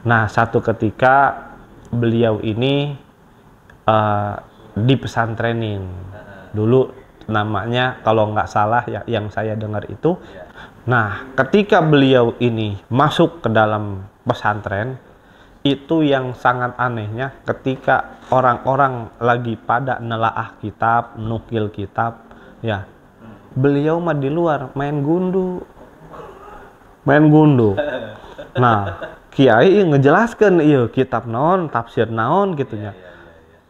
Nah, satu ketika beliau ini di pesantrenin. Dulu namanya kalau nggak salah ya, yang saya dengar itu. Nah, ketika beliau ini masuk ke dalam pesantren, itu yang sangat anehnya ketika orang-orang lagi pada nelaah kitab, nukil kitab, ya. Beliau mah di luar main gundu. Main gundu. Nah, kiai ngejelaskan iya kitab naon, tafsir naon gitunya.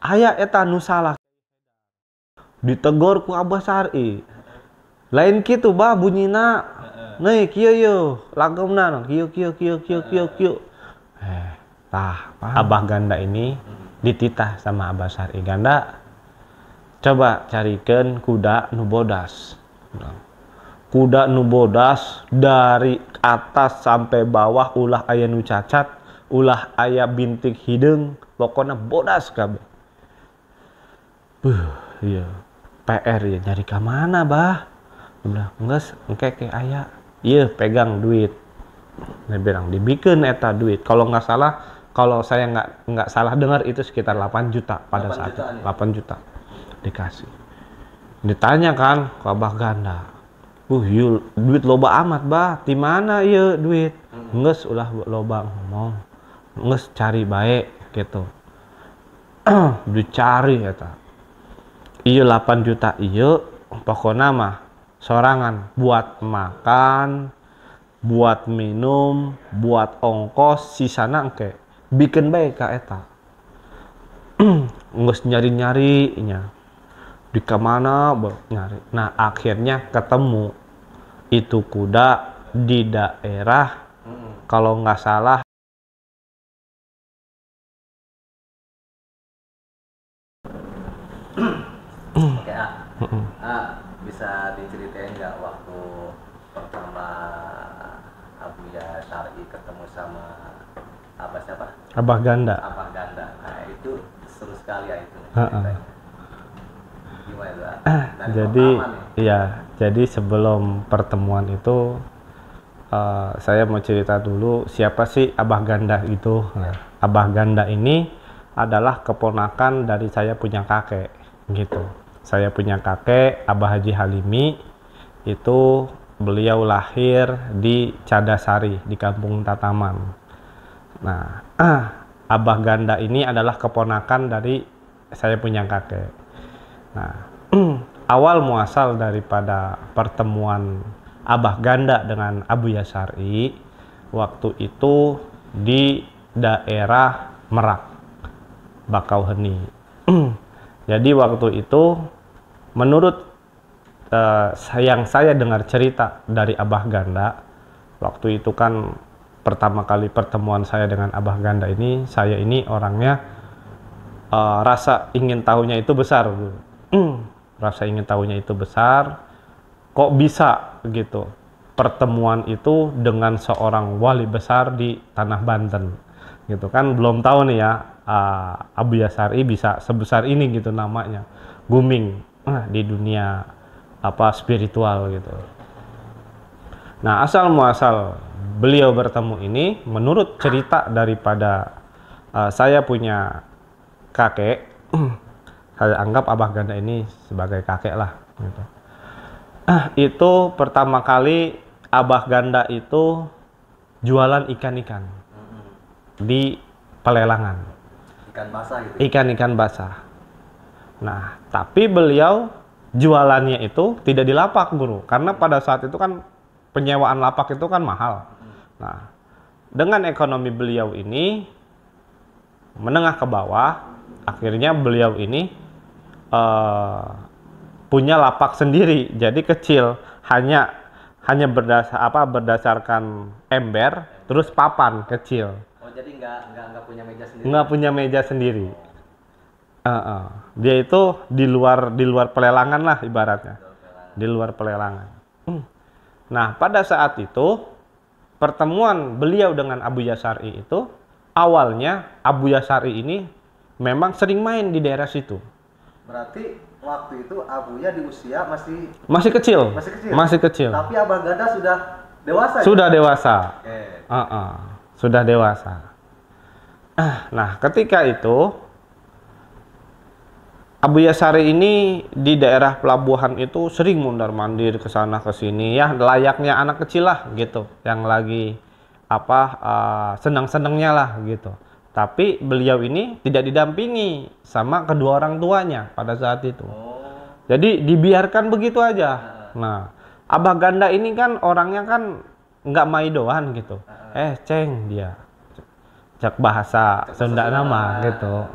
Aya eta nu salah. Ditegur ku Abah Syar'i. Lain kitu bah bunyina. Nih kieu yeuh, lagemna kieu. Tah, Abah Ganda ini dititah sama Abah Syar'i. Ganda, coba carikan kuda nu bodas. Kuda nu bodas dari atas sampai bawah ulah aya nu cacat, ulah aya bintik hideung, pokoknya bodas kabeh. Iya. PR ya, nyari ke mana bah? Udah nges engke aya. Iya, pegang duit. Dia bilang dibikin eta duit. Kalau nggak salah, kalau saya nggak salah dengar itu sekitar 8 juta pada 8 saat itu. 8 juta dikasih. Ditanya kan ke Abah Ganda. Duit loba amat bah. Di mana ieu duit? Nges ulah loba ngomong. Nges cari baik gitu. Dicari eta. Iya 8 juta iya pokoknya mah sorangan buat makan, buat minum, buat ongkos, sisana engke bikin baik ka eta. Nggak nyari-nyari nya di kemana nyari. Nah akhirnya ketemu itu kuda di daerah kalau nggak salah Oke, bisa diceritain nggak waktu pertama Abuya Syar'i ketemu sama Abah siapa? Abah Ganda. Abah Ganda. Nah itu seru sekali ya itu. Gimana? Jadi iya, jadi sebelum pertemuan itu saya mau cerita dulu siapa sih Abah Ganda itu. Abah Ganda ini adalah keponakan dari saya punya kakek gitu. Saya punya kakek Abah Haji Halimi, itu beliau lahir di Cadasari di Kampung Tataman. Nah, Abah Ganda ini adalah keponakan dari saya punya kakek. Nah, awal muasal daripada pertemuan Abah Ganda dengan Abuya Syar'i waktu itu di daerah Merak, Bakauheni. Jadi waktu itu menurut yang saya dengar cerita dari Abah Ganda, waktu itu kan pertama kali pertemuan saya dengan Abah Ganda ini, saya ini orangnya rasa ingin tahunya itu besar. Rasa ingin tahunya itu besar, kok bisa gitu pertemuan itu dengan seorang wali besar di tanah Banten gitu kan, belum tahu nih ya Abuya Syar'i bisa sebesar ini gitu namanya, booming di dunia spiritual gitu. Nah asal muasal beliau bertemu ini menurut cerita daripada saya punya kakek, saya anggap Abah Ganda ini sebagai kakek lah gitu. Itu pertama kali Abah Ganda itu jualan ikan-ikan di pelelangan. Ikan basah gitu. Ikan-ikan basah. Nah, tapi beliau jualannya itu tidak di lapak, Guru. Karena pada saat itu kan penyewaan lapak itu kan mahal. Nah, dengan ekonomi beliau ini menengah ke bawah, akhirnya beliau ini punya lapak sendiri. Jadi kecil, hanya berdasarkan ember, terus papan kecil. Jadi nggak punya meja sendiri. Nggak punya meja sendiri. Dia itu di luar pelelangan lah ibaratnya. Di luar pelelangan. Nah, pada saat itu pertemuan beliau dengan Abuya Syar'i itu awalnya Abuya Syar'i ini memang sering main di daerah situ. Berarti waktu itu Abuya di usia masih kecil. Masih kecil. Tapi Abah Ganda sudah dewasa. Sudah dewasa. Okay. Sudah dewasa. Nah, ketika itu Abuya Sari ini di daerah pelabuhan itu sering mondar-mandir ke sana ke sini ya, layaknya anak kecil lah gitu, yang lagi senang-senangnya lah gitu. Tapi beliau ini tidak didampingi sama kedua orang tuanya pada saat itu. Jadi dibiarkan begitu aja. Nah, Abah Ganda ini kan orangnya kan nggak maidoan gitu. Ceng dia. Cek bahasa Sunda nama gitu.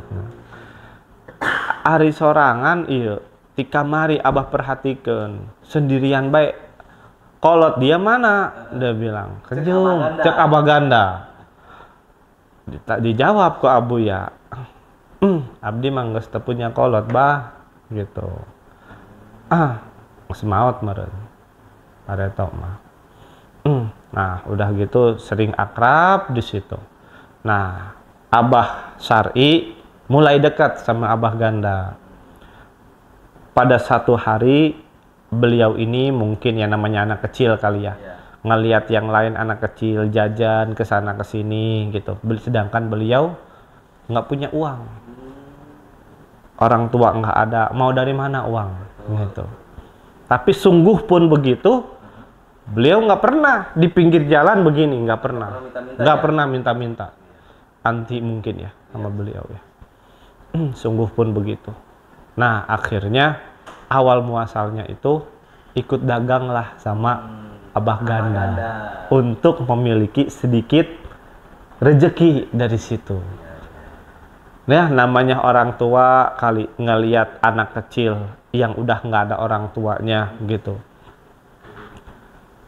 Ari sorangan iya di kamari Abah perhatikan sendirian baik. Kolot dia mana? Dia bilang, "Kenjung, cek Abah Ganda." Dijawab ke Abuya, "Abdi mah geus teu punya kolot, Bah." Gitu. Geus maot meureun. Pareto mah. Nah, udah gitu sering akrab di situ. Nah, Abah Sari mulai dekat sama Abah Ganda. Pada satu hari beliau ini mungkin ya namanya anak kecil kali ya. Ngelihat yang lain anak kecil jajan ke sana ke sini gitu. Sedangkan beliau nggak punya uang. Orang tua nggak ada, mau dari mana uang gitu. Tapi sungguh pun begitu, beliau nggak pernah di pinggir jalan begini, nggak pernah. Nggak pernah minta-minta. Anti mungkin ya sama beliau ya. Sungguh pun begitu. Nah, akhirnya awal muasalnya itu ikut dagang lah sama Abah Ganda untuk memiliki sedikit rejeki dari situ. Nah, namanya orang tua kali ngelihat anak kecil yang udah nggak ada orang tuanya gitu.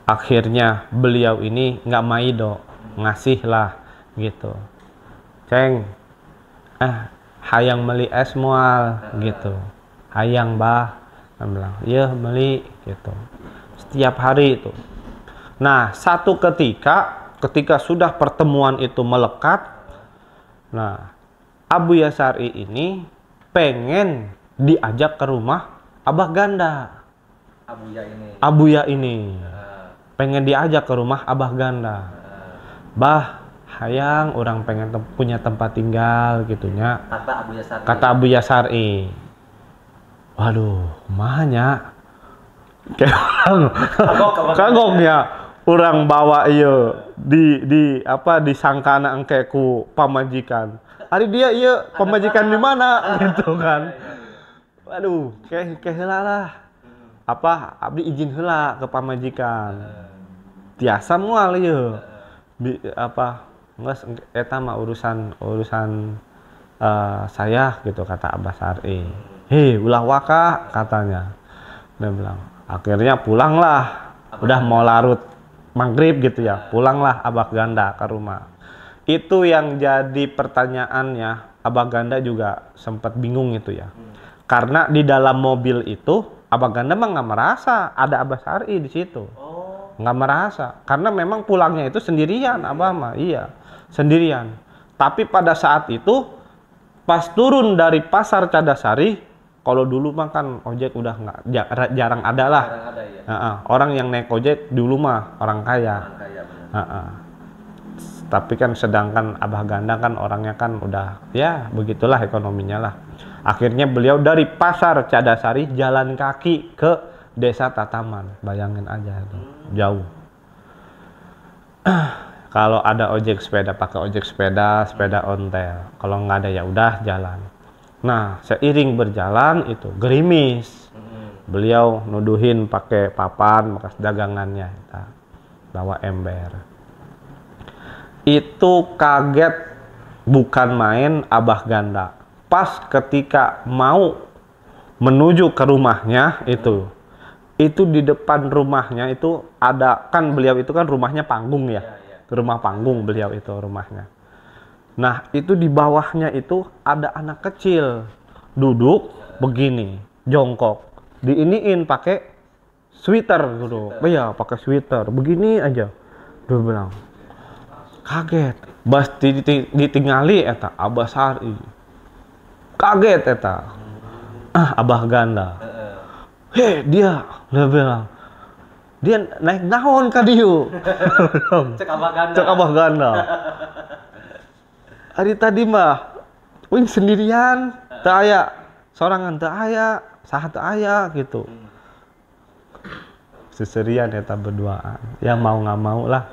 Akhirnya beliau ini nggak maido, ngasih lah gitu. Ceng, hayang meli es moal gitu. Hayang Bah, dia bilang, iya meli gitu. Setiap hari itu. Nah, satu ketika sudah pertemuan itu melekat, nah Abuya Sari ini pengen diajak ke rumah Abah Ganda. Abuya ini pengen diajak ke rumah Abah Ganda. Bah, hayang orang pengen punya tempat tinggal gitunya. Kata Abuya Sari. Waduh, mahanya. Kagoknya orang bawa iya disangkana engke ku pamajikan. Hari dia iya pemajikan di mana gitu kan. Waduh, kayak heula lah. Abdi izin heula ke pamajikan. Tiasa moal ieu. Geus eta mah urusan saya gitu kata Abah Sari. Hei, ulah waka katanya. Dia bilang, akhirnya pulanglah. Udah mau larut maghrib gitu ya. Pulanglah Abah Ganda ke rumah. Itu yang jadi pertanyaannya. Abah Ganda juga sempat bingung itu ya. Karena di dalam mobil itu Abah Ganda mah nggak merasa ada Abah Sari di situ. Nggak merasa. Karena memang pulangnya itu sendirian Abah mah. Iya, sendirian. Tapi pada saat itu pas turun dari pasar Cadasari, kalau dulu mah kan ojek udah nggak jarang ada lah. Orang yang naik ojek dulu mah orang kaya. Tapi kan sedangkan Abah Ganda kan orangnya kan udah ya begitulah ekonominya lah. Akhirnya beliau dari pasar Cadasari jalan kaki ke desa Tataman. Bayangin aja itu jauh. Kalau ada ojek sepeda pakai ojek sepeda ontel. Kalau nggak ada ya udah jalan. Nah, seiring berjalan itu gerimis. Beliau nuduhin pakai papan bekas dagangannya, bawa ember. Itu kaget bukan main Abah Ganda. Pas ketika mau menuju ke rumahnya itu di depan rumahnya itu ada kan beliau itu kan rumahnya panggung ya. Rumah panggung beliau itu rumahnya. Nah, itu di bawahnya itu ada anak kecil duduk begini, jongkok. Diiniin pakai sweater gitu. Iya, pakai sweater. Begini aja. Dia bilang, kaget. Bas ditingali eta Abah Sari. Kaget eta. Abah Ganda. Dia bilang, dia naik naon ka dieu. Cek Abah Ganda. hari tadi mah wing sendirian teu aya sorangan teu aya saha teu aya gitu. Seserian eta berduaan ya mau nggak mau lah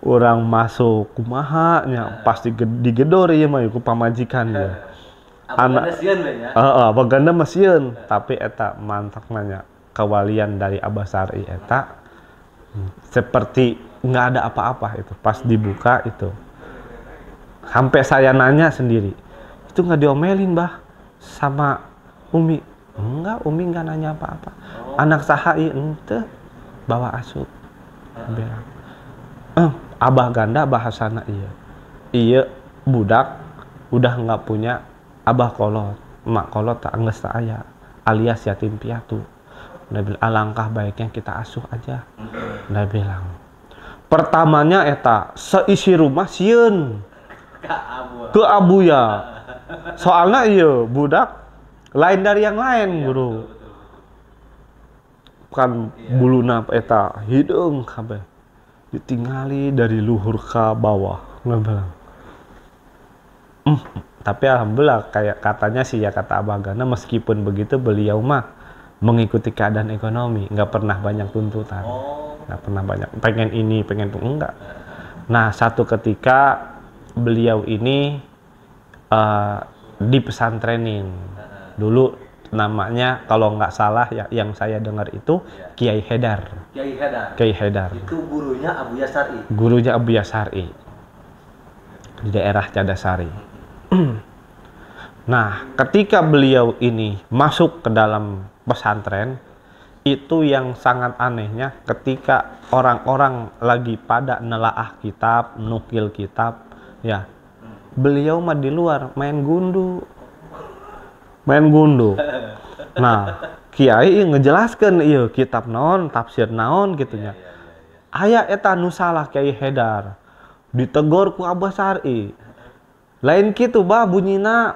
orang masuk kumaha nya pasti digedor ieu mah ku pamajikan dia. Anak abaganda mah sieun tapi eta mantak nanya kawalian dari Abah Sari eta seperti nggak ada apa-apa itu pas dibuka itu sampai saya nanya sendiri itu nggak diomelin bah sama Umi. Enggak, Umi nggak nanya apa-apa. Anak sahai ente bawa asup bilang Abah ganda bahasana iya budak udah nggak punya abah kolot emak kolot tak angges tak aya alias yatim piatu. Dia bilang alangkah baiknya kita asuh aja. Dia bilang pertamanya eta seisi rumah sieun ke abuya soalnya iya budak lain dari yang lain guru kan buluna eta hideung kabeh ditingali dari luhur ke bawah ngebelang. Tapi alhamdulillah kayak katanya sih ya kata Abah Gana meskipun begitu beliau mah mengikuti keadaan ekonomi nggak pernah banyak tuntutan nggak pernah banyak pengen ini pengen itu enggak. Nah satu ketika beliau ini dipesantrenin dulu namanya kalau nggak salah ya yang saya dengar itu Kiai Haidar. Kiai Haidar itu gurunya Abuya Sari. Gurunya Abuya Sari di daerah Cadasari. Nah ketika beliau ini masuk ke dalam pesantren itu yang sangat anehnya ketika orang-orang lagi pada nelaah kitab nukil kitab ya beliau mah di luar main gundu. Nah Kiai ngejelaskan iya kitab naon tafsir naon gitunya aya eta nu salah Kiai Haidar ditegor ku Abah Sari lain kitu bah bunyina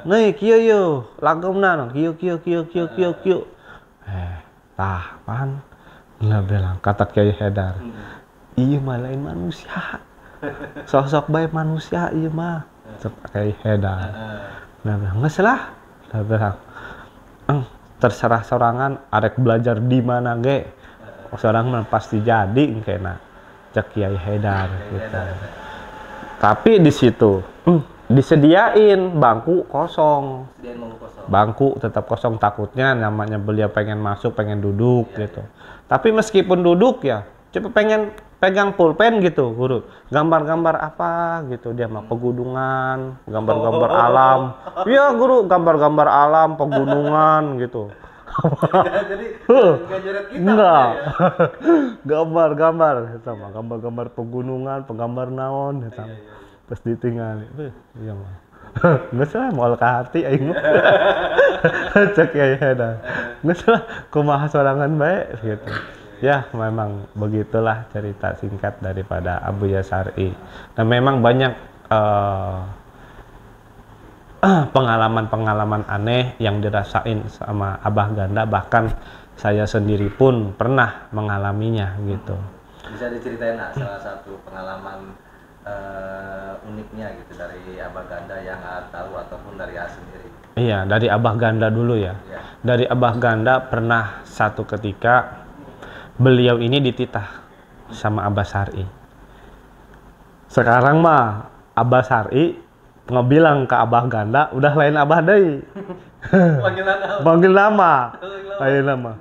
nih kieu lagemna kieu tah pan lah bilang kata Kiai Haidar ieu mah lain manusia sosok bae manusia ieu mah Kiai Haidar nah geus lah terserah sorangan arek belajar di mana ge sorangan pasti jadi kena cek Kiai Haidar gitu. Tapi di situ disediain bangku kosong. Bangku tetap kosong takutnya namanya beliau pengen masuk pengen duduk gitu. Tapi meskipun duduk ya coba pengen pegang pulpen gitu guru gambar-gambar apa gitu dia mah pegunungan gambar-gambar alam iya guru gambar-gambar alam pegunungan gitu jadi nggak nyeret kita enggak gambar-gambar sama gambar-gambar pegunungan penggambar naon sama terus ditinggal iya mah nggak salah mau ke hati aing cek ya dah nggak salah kumaha sorangan baik gitu. Ya memang begitulah cerita singkat daripada Abuya Sari. Dan memang banyak pengalaman-pengalaman aneh yang dirasain sama Abah Ganda, bahkan saya sendiri pun pernah mengalaminya gitu. Bisa diceritain salah satu pengalaman uniknya gitu dari Abah Ganda yang tahu ataupun dari sendiri? Iya, dari Abah Ganda dulu ya. Dari Abah Ganda pernah satu ketika beliau ini dititah sama Abah Sari. Sekarang mah Abah Sari ngebilang ke Abah Ganda, udah lain Abah deui. Panggil nama. Ayeuna mah.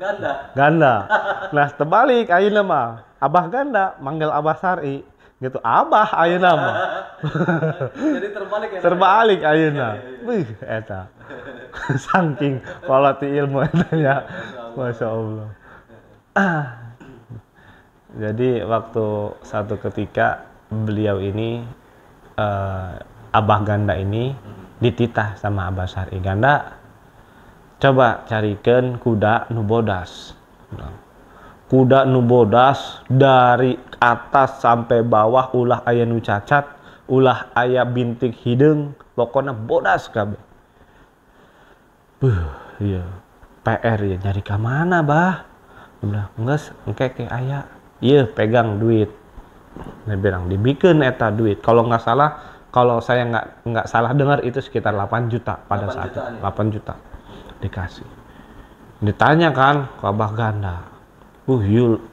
Ganda. Nah, terbalik ayeuna mah. Abah Ganda manggil Abah Sari. Gitu. Abah ayeuna mah. Jadi terbalik ya. Terbalik ayeuna. Wih, eta. Saking quality ilmu eta nya. Masya Allah. Jadi waktu satu ketika beliau ini Abah Ganda ini dititah sama Abah Sari. Ganda coba carikan kuda nu bodas. Kuda nu bodas dari atas sampai bawah ulah aya nu cacat, ulah aya bintik hideung, pokona bodas kabeh. Iya. PR ya nyari ka mana, Bah? Udah, geus engke ke aya. Iya, pegang duit Dia bilang dibikin eta duit. Kalau nggak salah, kalau saya nggak salah dengar itu sekitar 8 juta pada 8 saat itu. jutaan ya? 8 juta dikasih. Ditanya kan ke Abah Ganda,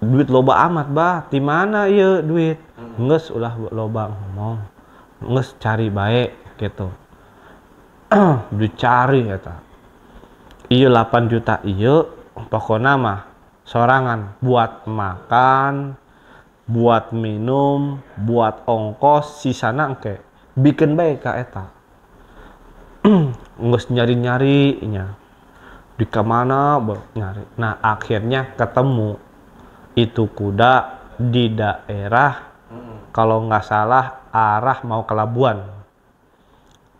duit loba amat bah, di mana ya duit? Nges ulah loba ngomong, nges cari baik gitu. Dicari eta. Iya 8 juta iya, pokoknya mah sorangan buat makan, buat minum, buat ongkos, sisana engke bikin baik ka eta. Nges nyari-nyari nya. Di kemana nyari. Nah, akhirnya ketemu itu kuda di daerah kalau nggak salah arah mau ke Labuan.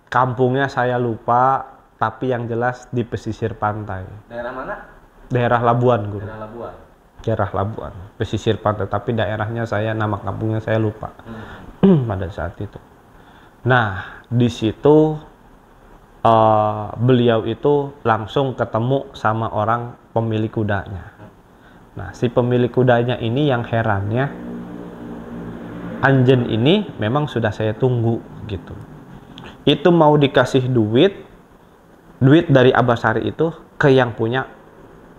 Kampungnya saya lupa, tapi yang jelas di pesisir pantai. Daerah mana? Daerah Labuan, Guru. Daerah Labuan. Daerah Labuan, pesisir pantai, tapi daerahnya nama kampungnya saya lupa. Pada saat itu. Nah, di situ beliau itu langsung ketemu sama orang pemilik kudanya. Nah, si pemilik kudanya ini yang herannya, Anjen ini memang sudah saya tunggu gitu. Itu mau dikasih duit dari Abah Sari itu ke yang punya,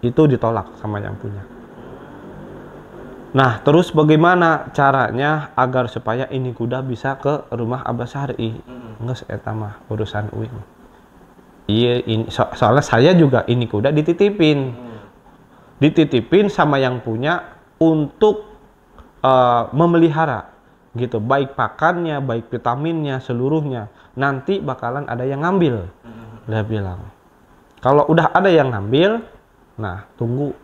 itu ditolak sama yang punya. Nah, terus bagaimana caranya agar supaya ini kuda bisa ke rumah Abah Sari? Nges eta mah urusan uing. Iya, soalnya saya juga ini kuda dititipin sama yang punya untuk memelihara gitu, baik pakannya, baik vitaminnya, seluruhnya. Nanti bakalan ada yang ngambil. Dia bilang, kalau udah ada yang ngambil, nah tunggu,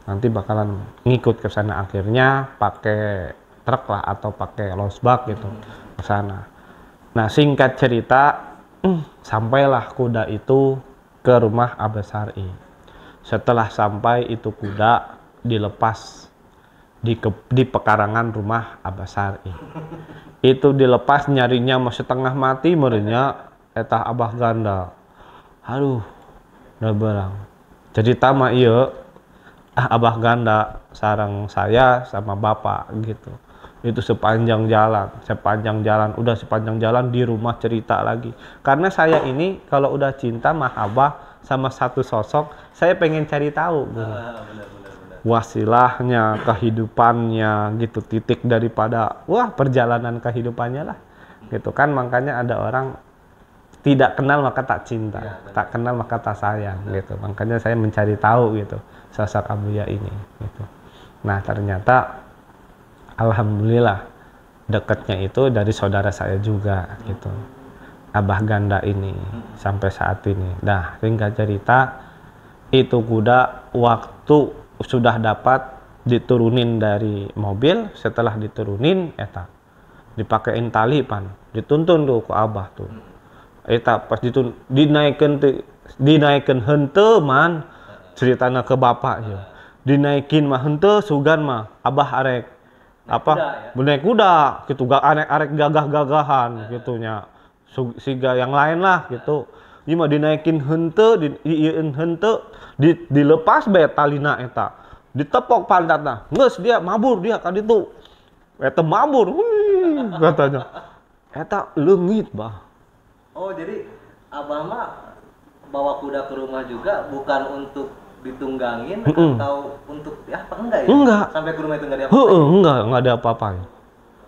nanti bakalan ngikut ke sana. Akhirnya pakai truk lah atau pakai losbak gitu ke sana. Nah, singkat cerita, sampailah kuda itu ke rumah Abah Sari. Setelah sampai itu kuda dilepas di pekarangan rumah Abah Sari. Itu dilepas nyarinya masih setengah mati merenya etah Abah Ganda. Aduh, udah barang. Cerita mah iya, Abah Ganda sarang saya sama bapak gitu. Itu sepanjang jalan di rumah cerita lagi. Karena saya ini kalau udah cinta mah Abah sama satu sosok, saya pengen cari tahu wasilahnya, kehidupannya gitu, titik daripada perjalanan kehidupannya lah gitu kan. Makanya ada orang tidak kenal maka tak cinta, tak kenal maka tak sayang gitu. Makanya saya mencari tahu gitu sosok Abuya ini gitu. Nah, ternyata alhamdulillah dekatnya itu dari saudara saya juga gitu, Abah Ganda ini sampai saat ini. Nah, singkat cerita, itu kuda waktu sudah dapat diturunin dari mobil, setelah diturunin eta dipakein tali pan, dituntun tuh ke Abah tuh. Eta pas dinaikkan henteu man, ceritanya ke bapak ya. Dinaikin mah henteu sugan mah Abah arek naik kuda gitu, gak arek gagah-gagahan gitunya, siga yang lain lah gitu. Ieu mah dinaikin henteu, dilepas bae talina eta, ditepok pantatna, geus dia mabur dia ka ditu. Eta mabur, katanya. Eta leungit bah. Oh, jadi Abah mah bawa kuda ke rumah juga bukan untuk ditunggangin atau untuk apa enggak ya? Enggak. Sampai ke rumah itu enggak ada apa-apa. Enggak ada apa-apa.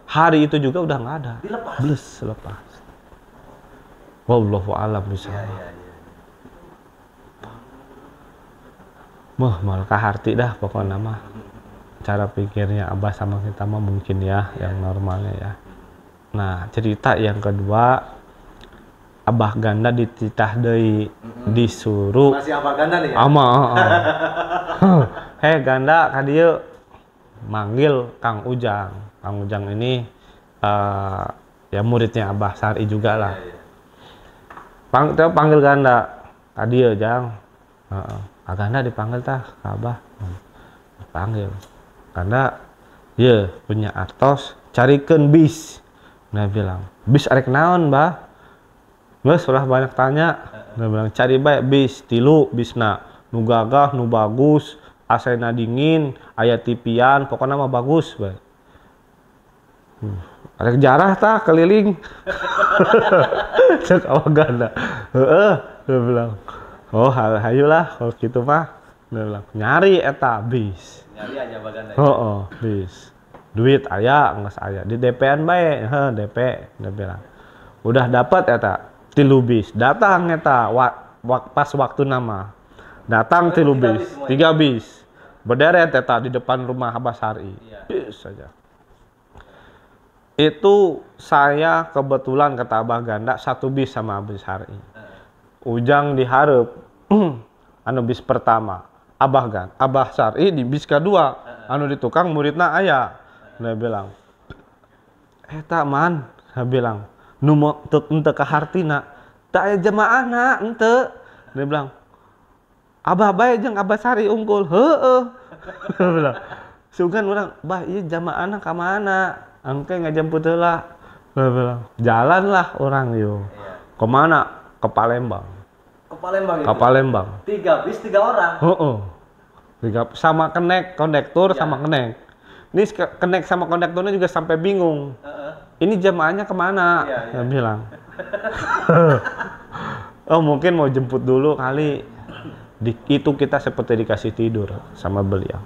Hari itu juga udah enggak ada. Dilepas. Lepas. Wallahu a'lam bishawab. Iya. Malah kaharti dah pokoknya mah. Cara pikirnya Abah sama kita mah mungkin ya yang normalnya ya. Nah, cerita yang kedua, Abah Ganda dititah deui, disuruh masih Abah Ganda nih ya? Hei Ganda ka dieu, manggil Kang Ujang. Kang Ujang ini ya muridnya Abah Sari juga lah. Panggil Ganda ka dieu Jang. Ganda dipanggil tah ka Abah. Dipanggil. Ganda ieu punya artos carikeun bis. Nah bilang, bis arek naon, Bah? Geus ulah banyak tanya. Dia bilang cari bae bis tilu, bisna nu gagah, nu bagus, AC-na dingin, aya tipian, pokoknya mah bagus bae. Ada jarah tah keliling. Cek Abah Ganda. Heeh, dia bilang. Oh, hayulah kalau gitu mah. Dia bilang, nyari eta bis. Nyari aja Abah Ganda. Heeh, bis. Duit aya, geus aya. Di DP-an bae, DP, dia bilang. Udah dapat eta 3 bis. Datang eta pas waktu nama. Datang 3 bis, 3 bis. Berderet eta di depan rumah Abah Sari. Bis saja. Itu saya kebetulan kata Abah Ganda 1 bis sama Abah Sari. Ujang diharap anu bis pertama Abah Sari di bis kedua anu di tukang muridna aya. Dia bilang, eta man, saya bilang, nu teu ka hartina, teu aya jamaahna henteu. Dia bilang, Abah bae jeung Abah Sari unggul. Heueuh. Dia bilang, sugan urang, bah ieu jamaahna ka mana? Angke ngajemput heula. Dia bilang, jalanlah orang yo. Ke mana? Ke Palembang. Ke Palembang itu? Ke Palembang. 3 bis 3 orang? Heeh. Sama kondektur sama kenek. Ini kenek sama kondekturnya juga sampai bingung. Ini jamaahnya kemana? Dia bilang. Oh mungkin mau jemput dulu kali. Itu kita seperti dikasih tidur sama beliau.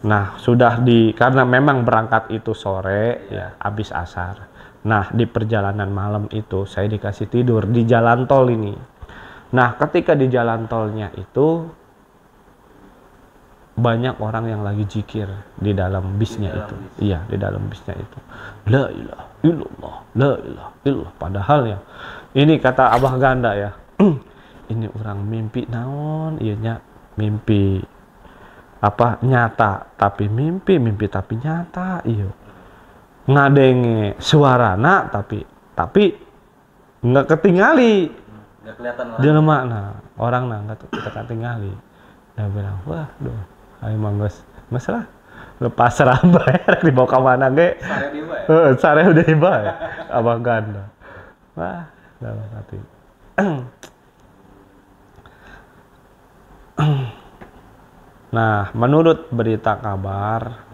Nah sudah karena memang berangkat itu sore ya habis asar. Nah di perjalanan malam itu saya dikasih tidur di jalan tol ini. Nah ketika di jalan tolnya itu banyak orang yang lagi zikir di dalam bisnya itu. Iya, di dalam bisnya itu. La ilaha illallah, la ilaha illallah. Padahal ya, ini kata Abah Ganda ya. Ini orang mimpi naon, iya nya mimpi apa nyata tapi mimpi tapi nyata iya. Ngadenge suarana tapi nggak ketingali. Nggak kelihatan orang. Dia mana orang nggak kita ketingali. Dia bilang, wah, duh. Ayo manggus, masalah lepas serah bayar dibawa ke mana ge? Sare di bae. Sare udah dibae. Abah Ganda. Wah, dalam hati. Nah, menurut berita kabar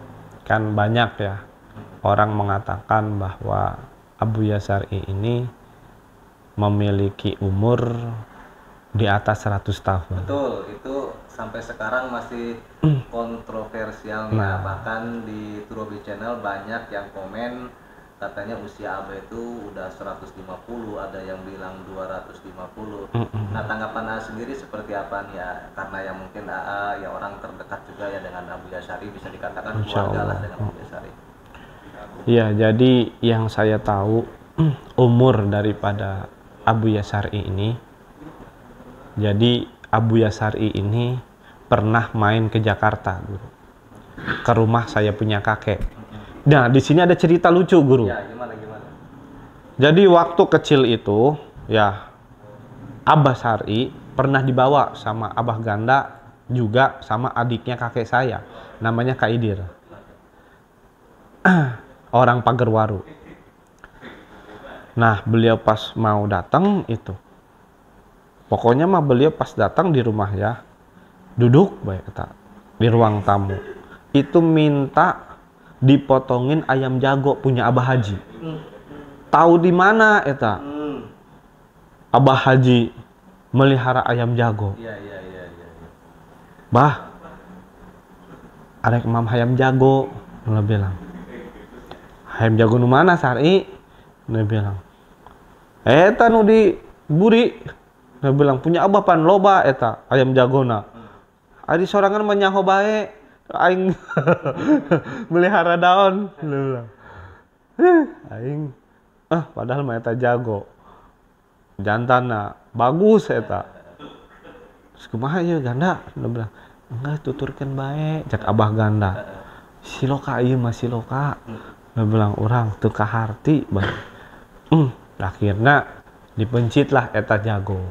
kan banyak ya orang mengatakan bahwa Abuya Syar'i ini memiliki umur di atas 100 tahun. Betul, itu sampai sekarang masih kontroversial ya. Bahkan di Turobi Channel banyak yang komen katanya usia Abah itu udah 150, ada yang bilang 250. Nah tanggapan AA sendiri seperti apa nih ya? Karena yang mungkin AA ya orang terdekat juga ya dengan Abuya Syar'i, bisa dikatakan keluarga lah dengan Abuya Syar'i. Iya, jadi yang saya tahu umur daripada Abuya Syar'i ini, jadi Abuya Syar'i ini pernah main ke Jakarta, Guru. Ke rumah saya punya kakek. Nah, di sini ada cerita lucu, Guru. Ya, gimana? Jadi waktu kecil itu, ya Abah Syar'i pernah dibawa sama Abah Ganda juga sama adiknya kakek saya, namanya Kak Idir. Orang Pagerwaru. Nah, beliau pas mau datang itu, pokoknya mah beliau pas datang di rumah ya, duduk baik kata di ruang tamu. Itu minta dipotongin ayam jago punya Abah Haji. Tahu di mana eta? Abah Haji melihara ayam jago. Iya. Bah, arek mam ayam jago, dia bilang. Ayam jago nu mana Syar'i? Dia bilang. Eta nu di buri. Dia bilang punya Abah pan loba eta ayam jagona. Ari sorangan mah nyaho bae. Aing melihara daun. Dia bilang. Aing padahal mah eta jago. Jantanna bagus eta. Terus kumaha ieu Ganda? Dia bilang, enggak tuturkeun bae, cak Abah Ganda. Siloka ieu mah siloka. Dia bilang urang teu kaharti bae. Akhirnya dipencit lah eta jago.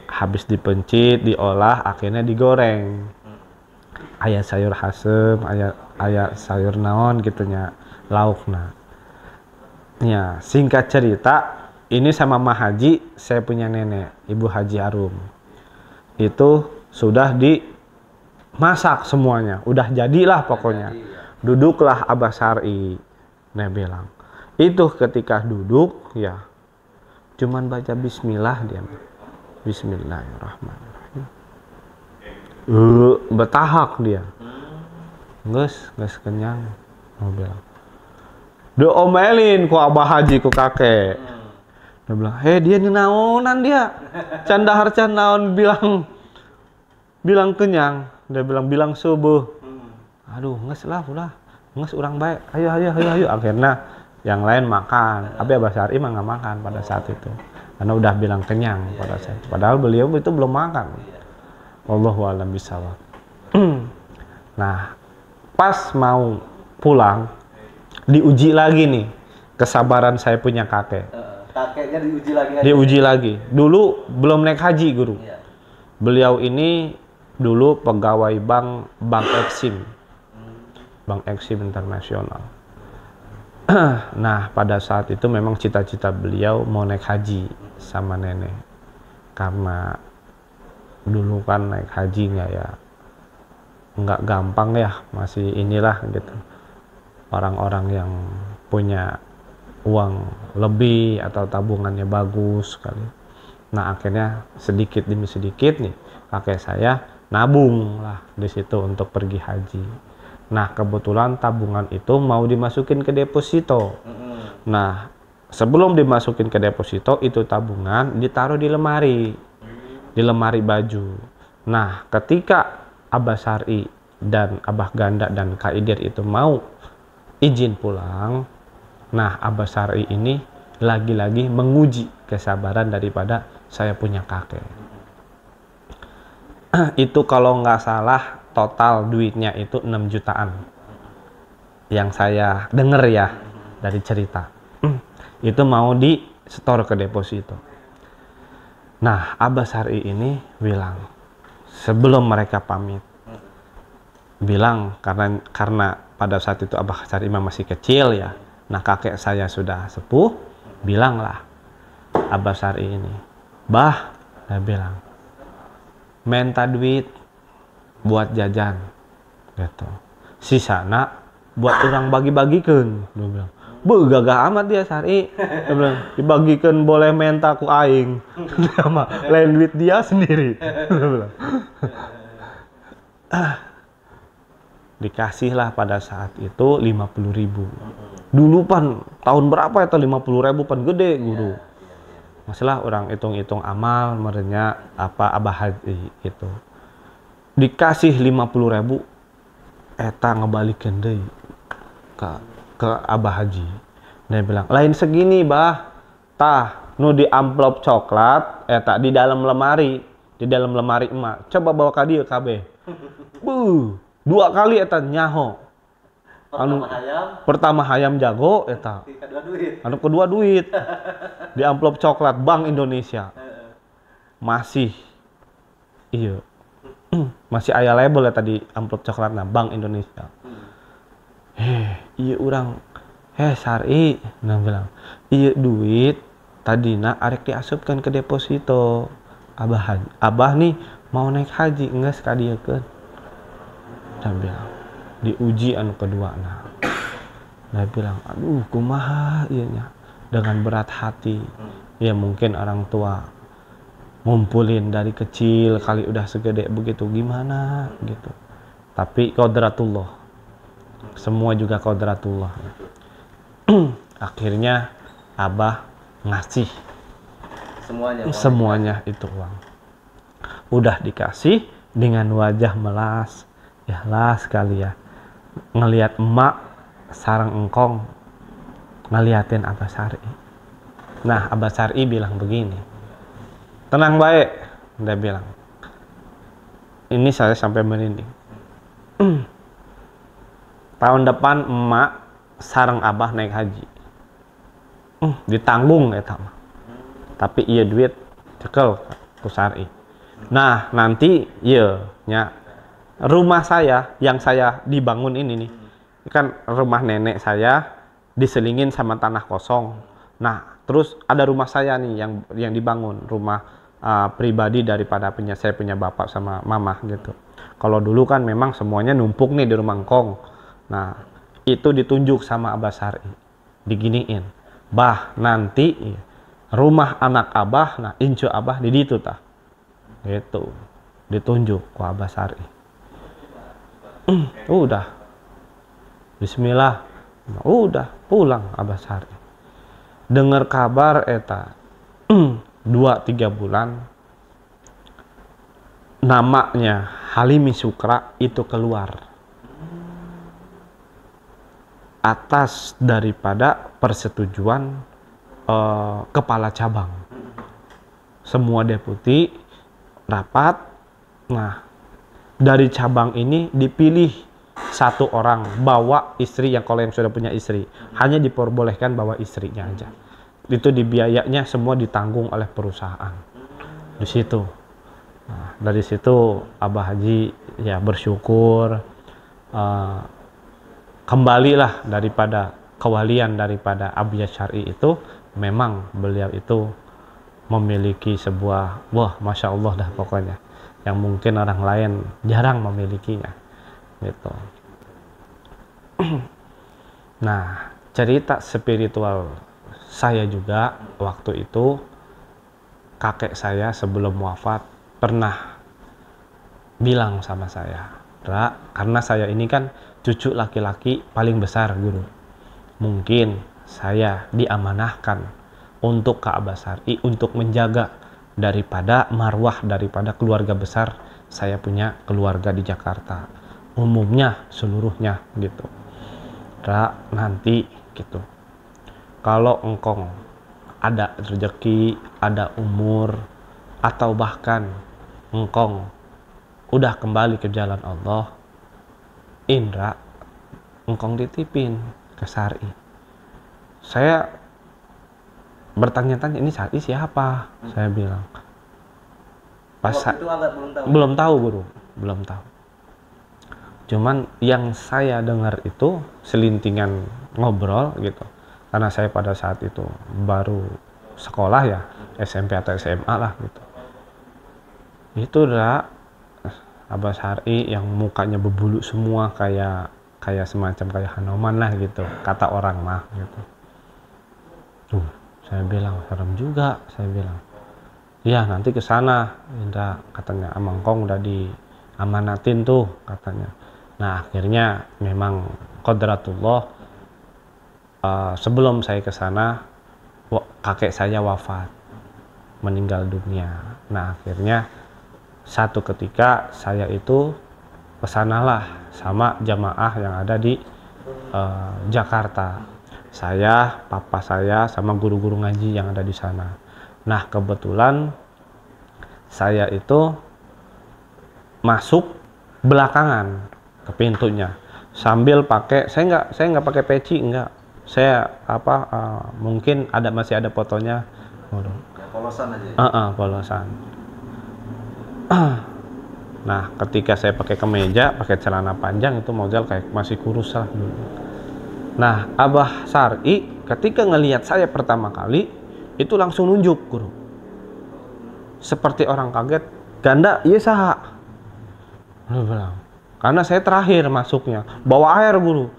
Habis dipencit, diolah, akhirnya digoreng. Aya sayur hasem, aya sayur naon gitunya, laukna. Ya, singkat cerita, ini sama Mah Haji, saya punya nenek, Ibu Haji Arum. Itu sudah dimasak semuanya, udah jadilah pokoknya. Duduklah Abah Syar'i. Dia bilang. Itu ketika duduk ya cuman baca bismillah dia. Bismillahirrahmanirrahim. Betahak dia. Geus kenyang. Dia bilang. Diomelin ku abah haji ku kakek. Dia bilang, dia naonan dia. Candahar naon bilang kenyang. Dia bilang subuh. Aduh, geus lah ulah. Geus urang bae. Ayo. Akhirnya yang lain makan, tapi Abah Syar'i mah nggak makan pada saat itu, karena udah bilang kenyang pada saat itu. Padahal beliau itu belum makan. Wallahu a'lam bishawab. Nah, pas mau pulang, diuji lagi nih kesabaran saya punya kakek. Kakeknya diuji lagi. Diuji lagi. Dulu belum naik haji guru. Beliau ini dulu pegawai Bank Exim, Bank Exim Internasional. Nah, pada saat itu memang cita-cita beliau mau naik haji sama nenek. Karena dulu kan naik hajinya ya nggak gampang ya, masih inilah gitu. Orang-orang yang punya uang lebih atau tabungannya bagus sekali. Nah, akhirnya sedikit demi sedikit nih kakek saya nabung lah di situ untuk pergi haji. Nah, kebetulan tabungan itu mau dimasukin ke deposito. Nah, sebelum dimasukin ke deposito, itu tabungan ditaruh di lemari baju. Nah, ketika Abah Syar'i dan Abah Ganda dan Kak Idir itu mau izin pulang, nah Abah Syar'i ini lagi-lagi menguji kesabaran daripada saya punya kakek. Itu kalau nggak salah total duitnya itu 6 jutaan yang saya dengar ya dari cerita. Itu mau di store ke deposito. Nah, Abah Syar'i ini bilang sebelum mereka pamit, bilang karena pada saat itu Abah Syar'i masih kecil ya. Nah, kakek saya sudah sepuh, bilanglah Abah Syar'i ini, "Bah," dia bilang, "minta duit buat jajan gitu, sisana buat orang bagi-bagikan." Dia bilang, gagah amat dia Syar'i. Dia bilang, dibagikan boleh minta ku aing. Sama lain duit dia sendiri. Dia bilang. Dikasihlah pada saat itu 50.000. Dulu pan tahun berapa itu 50.000 pan gede guru. Masalah orang hitung-hitung amal merenya apa Abah Haji gitu. Dikasih 50.000, eta ngebalikin deui ke Abah Haji. Dia bilang, lain segini bah, tah nu di amplop coklat, eta di dalam lemari emak. Coba bawa ka dieu kabeh. Dua kali eta nyaho. Pertama hayam jago eta. Anu kedua duit. Di amplop coklat Bank Indonesia. Masih iya. Masih aya label eta di amplop coklatna Bank Indonesia. Iya urang Syar'i, nah bilang, iya duit tadina arek diasupkan ke deposito. Abah nih mau naik haji geus ka dieu keun. Dia bilang, diuji anu kedua nah. Dia bilang, aduh kumaha ieu nya, dengan berat hati. Ya mungkin orang tua ngumpulin dari kecil kali udah segede begitu gimana gitu. Tapi qodratullah. Semua juga qodratullah. Akhirnya Abah ngasih semuanya itu uang. Udah dikasih dengan wajah melas, ikhlas sekali ya. Ngelihat emak sareng engkong ngeliatin Abah Syar'i. Nah, Abah Syar'i bilang begini, tenang baik, dia bilang. Ini saya sampai merinding. Tahun depan emak sareng Abah naik haji. Ditanggung eta mah. Tapi iya duit cekel ku Syar'i. Nah, nanti ieu nya rumah saya yang saya dibangun ini nih. Kan rumah nenek saya diselingin sama tanah kosong. Nah, terus ada rumah saya nih yang dibangun, rumah pribadi daripada saya punya bapak sama mama gitu. Kalau dulu kan memang semuanya numpuk nih di rumah engkong. Nah, itu ditunjuk sama Abah Syar'i. diginiin, bah nanti rumah anak abah, nah incu abah di situ tah, gitu, ditunjuk ku Abah Sari. Udah, Bismillah, udah pulang Abah Sari. Dengar kabar eta 2-3 bulan namanya Halimi Sukra itu keluar atas daripada persetujuan kepala cabang. Semua deputi rapat. Nah, dari cabang ini dipilih satu orang bawa istri, yang kalau yang sudah punya istri hanya diperbolehkan bawa istrinya aja. Itu dibiayanya semua ditanggung oleh perusahaan. Di situ. Nah, dari situ Abah Haji ya bersyukur, kembalilah daripada kewalian daripada Abiyah Syar'i itu. Memang beliau itu memiliki sebuah, wah Masya Allah dah pokoknya, yang mungkin orang lain jarang memilikinya gitu. Nah, cerita spiritual saya juga waktu itu, kakek saya sebelum wafat pernah bilang sama saya, Ra, karena saya ini kan cucu laki-laki paling besar guru, mungkin saya diamanahkan untuk ke Abah Sari untuk menjaga daripada marwah daripada keluarga besar. Saya punya keluarga di Jakarta, umumnya seluruhnya gitu. Ra, nanti gitu, kalau engkong ada rezeki, ada umur, atau bahkan engkong udah kembali ke jalan Allah, Indra, engkong ditipin ke Sari. Saya bertanya-tanya, ini Sari siapa? Saya bilang. Pas itu belum tahu guru, belum tahu. Cuman yang saya dengar itu selintingan ngobrol gitu. Karena saya pada saat itu baru sekolah ya, SMP atau SMA lah gitu. Itu udah Abah Sari yang mukanya berbulu semua, kayak semacam kayak Hanoman lah gitu, kata orang mah gitu. Saya bilang serem juga, saya bilang. Iya, nanti ke sana, Indra, katanya. Amangkong udah diamanatin tuh, katanya. Nah, akhirnya memang qadratullah, sebelum saya ke sana, kakek saya wafat, meninggal dunia. Nah, akhirnya satu ketika saya itu kesanalah sama jamaah yang ada di Jakarta. Saya, papa saya, sama guru-guru ngaji yang ada di sana. Nah, kebetulan saya itu masuk belakangan ke pintunya sambil pakai, saya nggak pakai peci, enggak. Saya mungkin masih ada fotonya. Polosan aja. Polosan. Nah, ketika saya pakai kemeja, pakai celana panjang, itu model kayak masih kurus lah. Nah, Abah Sari ketika ngelihat saya pertama kali itu langsung nunjuk guru, seperti orang kaget. Ganda, iya saha? Dia bilang, karena saya terakhir masuknya, bawa air guru.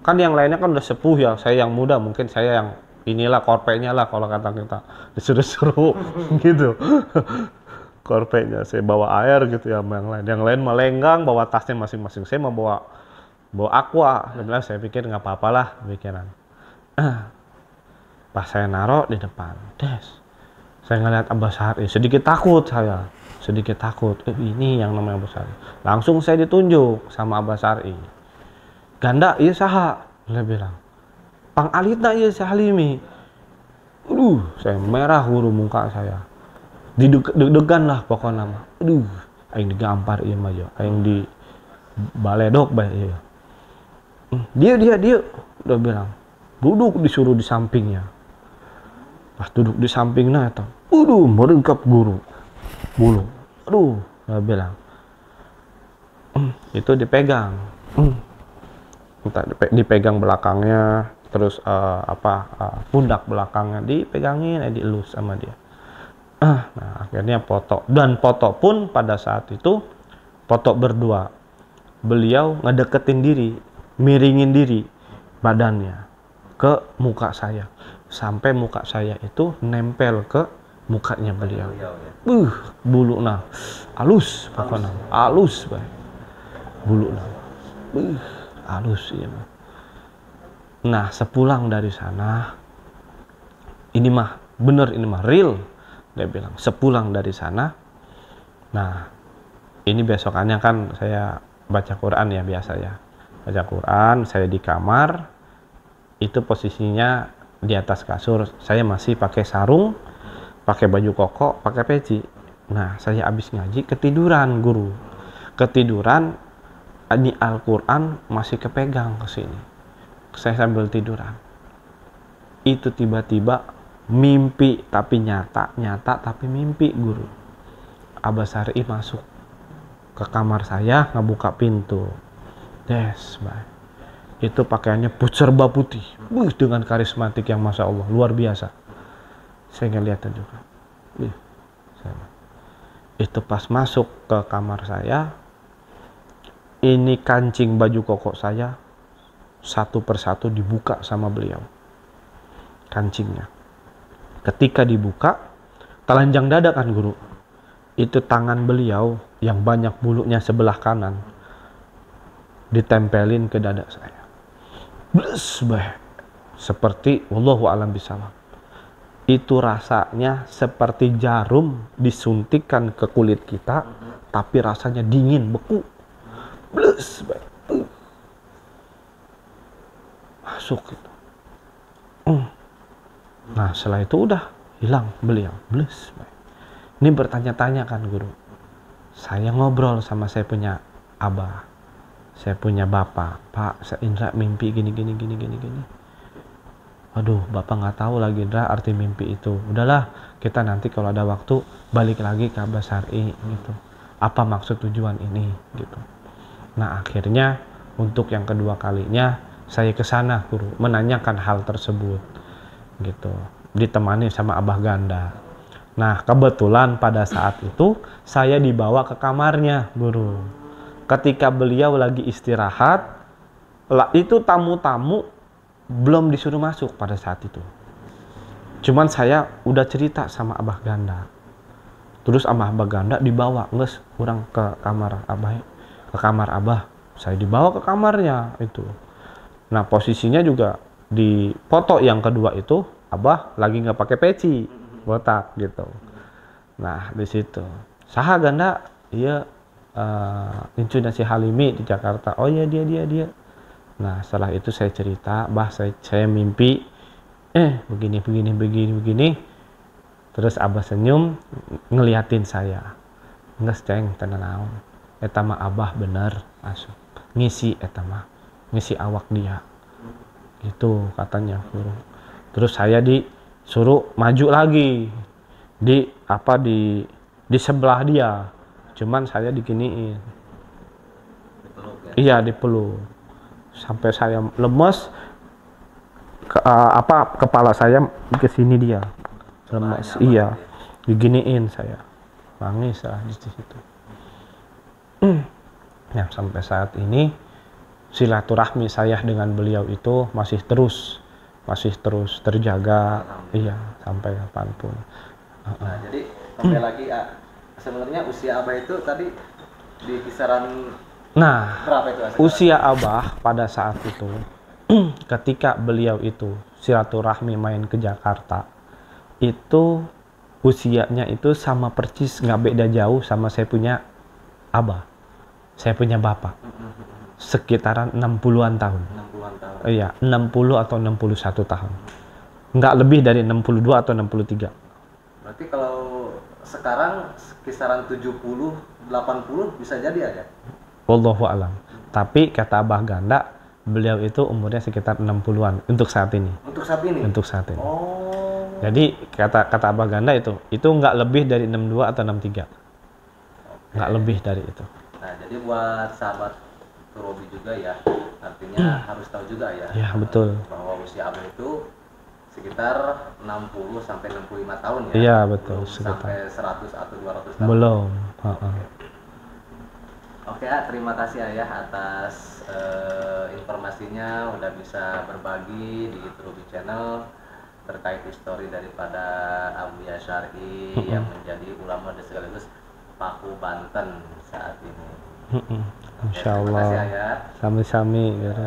Kan yang lainnya kan udah sepuh ya, saya yang muda, mungkin saya yang inilah korpenya lah kalau kata kita, disuruh-suruh gitu. Korpenya saya bawa air gitu ya, yang lain melenggang bawa tasnya masing-masing. Saya mau bawa aqua, sebenarnya saya pikir nggak apa-apa lah pikiran. Pas saya naruh di depan, saya ngeliat Abah Sari, sedikit takut. Ini yang namanya Abah Sari. Langsung saya ditunjuk sama Abah Sari. Ganda, iya saha? Dia bilang, Pang Alita iya si Halimi. Saya merah guru muka saya. Deg-degan lah pokoknya. Aing digampar iya mah yo, aing di baledok bae iya. Dia udah bilang, duduk, disuruh di sampingnya. Pas duduk di sampingnya itu, merengkap guru bulu. Dia bilang, itu dipegang, dipegang belakangnya, terus pundak belakangnya dipegangin, dielus sama dia. Nah, akhirnya foto, dan foto pun pada saat itu foto berdua, beliau ngedeketin diri, miringin diri badannya, ke muka saya. Sampai muka saya itu nempel ke mukanya beliau. Bulu nah halus pokoknya. Halus bae. Bulu nah. Halus ya. Nah, sepulang dari sana, ini mah bener, ini mah real, dia bilang. Sepulang dari sana, nah ini besokannya kan saya baca Quran ya biasa ya, baca Quran, saya di kamar, itu posisinya di atas kasur, saya masih pakai sarung, pakai baju koko, pakai peci. Nah, saya habis ngaji ketiduran guru, ketiduran, ini Al-Quran masih kepegang ke sini. Saya sambil tiduran. Itu tiba-tiba mimpi tapi nyata tapi mimpi guru. Abah Syar'i masuk ke kamar saya, ngebuka pintu. Yes, bye. Itu pakaiannya serba putih. Dengan karismatik yang Masya Allah, luar biasa. Saya ngeliatnya juga. Itu pas masuk ke kamar saya, ini kancing baju koko saya satu persatu dibuka sama beliau kancingnya. Ketika dibuka, telanjang dada kan guru, itu tangan beliau yang banyak bulunya sebelah kanan ditempelin ke dada saya. Bless, seperti wallahu alam bisalam. Itu rasanya seperti jarum disuntikkan ke kulit kita, tapi rasanya dingin, beku. Bless, masuk gitu. Nah, setelah itu udah hilang beliau. Bless. Ini bertanya-tanya kan guru. Saya ngobrol sama saya punya abah, saya punya bapak. Pak, saya Indra mimpi gini. Aduh, bapak nggak tahu lagi Indra arti mimpi itu. Udahlah, kita nanti kalau ada waktu balik lagi ke Abah Syar'i gitu. Apa maksud tujuan ini gitu. Nah, akhirnya untuk yang kedua kalinya saya ke sana guru, menanyakan hal tersebut gitu, ditemani sama Abah Ganda. Nah, kebetulan pada saat itu saya dibawa ke kamarnya guru. Ketika beliau lagi istirahat, itu tamu-tamu belum disuruh masuk pada saat itu. Cuman saya udah cerita sama Abah Ganda. Terus Abah Ganda dibawa, nges, kurang ke kamar Abah, ke kamar Abah. Saya dibawa ke kamarnya itu. Nah, posisinya juga di foto yang kedua itu Abah lagi nggak pakai peci, botak gitu. Nah, di situ saha Ganda, iya Incu Nasi Halimi di Jakarta. Oh iya dia. Nah, setelah itu saya cerita, Bah saya mimpi begini. Terus Abah senyum ngeliatin saya. Nges ceng tenan naon. Eta mah Abah bener masuk. Ngisi eta mah. Ngisi awak dia. Gitu katanya guru. Terus saya disuruh maju lagi. Di sebelah dia. Cuman saya diginiin. Dipeluk ya? Iya, dipeluk. Sampai saya lemes. Kepala saya ke sini dia. Lemes. Iya. Diginiin saya. Nangis lah di situ. Ya, sampai saat ini silaturahmi saya dengan beliau itu masih terus terjaga, iya, sampai kapanpun. Nah, jadi sampai lagi sebenarnya usia Abah itu tadi di kisaran berapa itu? Usia Abah pada saat itu ketika beliau itu silaturahmi main ke Jakarta, itu usianya itu sama persis, nggak beda jauh sama saya punya Abah, saya punya bapak. Sekitaran 60-an tahun. 60-an tahun. Iya, 60 atau 61 tahun. Nggak lebih dari 62 atau 63. Berarti kalau sekarang kisaran 70, 80 bisa jadi ada? Wallahu alam. Tapi kata Abah Ganda, beliau itu umurnya sekitar 60-an untuk saat ini. Untuk saat ini? Untuk saat ini. Oh. Jadi kata Abah Ganda itu nggak lebih dari 62 atau 63. Nggak lebih dari itu. Nah, jadi buat sahabat Turobi juga ya, artinya harus tahu juga ya. Ya, betul. Bahwa usia Abah itu sekitar 60 sampai 65 tahun ya. Iya, betul. Belum sampai 100 atau 200 tahun. Belum. Oke, terima kasih Ayah atas informasinya, udah bisa berbagi di Truby Channel terkait histori daripada Abuya Syar'i yang menjadi ulama dan sekaligus Paku Banten saat ini. Insya Allah. Terima kasih Ayah. Sami-sami. Ya.